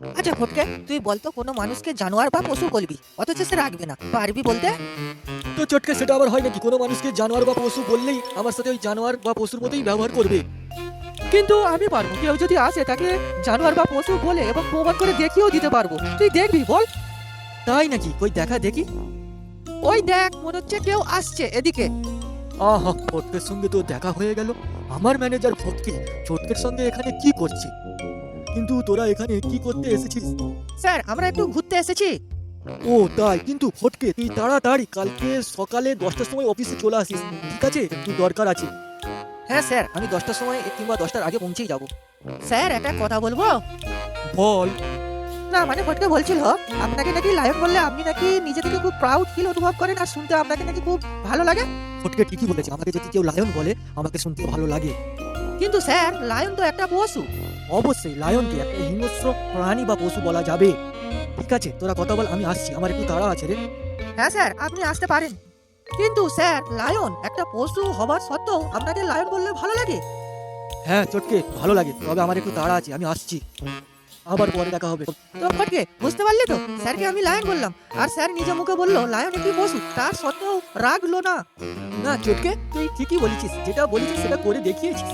আচ্ছা ফটকে, তুই বলতো কোনো মানুষকে জানোয়ার বা পশু বলবি অথচ সে রাখবে না, পারবি বলতে? তো চটকে সেটা আবার হয় নাকি? কোনো মানুষকে জানোয়ার বা পশু বললেই আমার সাথে ওই জানোয়ার বা পশুর মতোই ব্যবহার করবে? কিন্তু আমি পারবো, কেউ যদি আসে তাকে জানোয়ার বা পশু বলে এবং প্রমাণ করে দেখিয়েও দিতে পারবো। তুই দেখবি বল। তাই নাকি? কই দেখা দেখি। ওই দেখ, মনে হচ্ছে কেউ আসছে এদিকে। আহা, ফটকের সঙ্গে তো দেখা হয়ে গেল। আমার ম্যানেজার ফটকে চটকের সঙ্গে এখানে কি করছে? কিন্তু তোরা এখানে কি করতে এসেছিস? স্যার, আমরা একটু ঘুরতে এসেছি। ও তাই? কিন্তু ফটকে তুই তাড়াতাড়ি কালকে সকালে 10টার সময় অফিসে চলে আসিস, ঠিক আছে? একটু দরকার আছে। হ্যাঁ স্যার, আমি 10টার সময় কিংবা 10টার আগে পৌঁছেই যাব। স্যার, একটা কথা বলবো? বল। না মানে ফটকে বলছিল, আপনাকে নাকি লায়ন বললে আপনি নাকি নিজে থেকে খুব প্রাউড ফিল অনুভব করেন আর শুনতে আপনাকে নাকি খুব ভালো লাগে। ফটকে ঠিকই বলেছে, আমাকে যদি কেউ লায়ন বলে আমাকে শুনতে ভালো লাগে। কিন্তু স্যার, লায়ন তো একটা পশু। অবশ্যই লায়নকে একটা হিংস্র প্রাণী বা পশু বলা যাবে। ঠিক আছে, তোরা কথা বল, আমি আসছি, আমার একটু তাড়া আছে রে। হ্যাঁ স্যার, আপনি আসতে পারেন। কিন্তু স্যার, লায়ন একটা পশু হবার সত্ত্বেও আপনাকে লায়ন বললে ভালো লাগে? হ্যাঁ চটকে, ভালো লাগে, তবে আমার একটু তাড়া আছে, আমি আসছি, আবার পরে দেখা হবে। তো ফটকে, বুঝতে পারলি তো? স্যারকে আমি লায়ন বললাম আর স্যার নিজে মুখে বললো লায়ন একটি পশু, তার সত্ত্বেও রাগলো না। না চটকে, তুই ঠিকই বলেছিস, যেটা বলেছিস সেটা করে দেখিয়েছিস।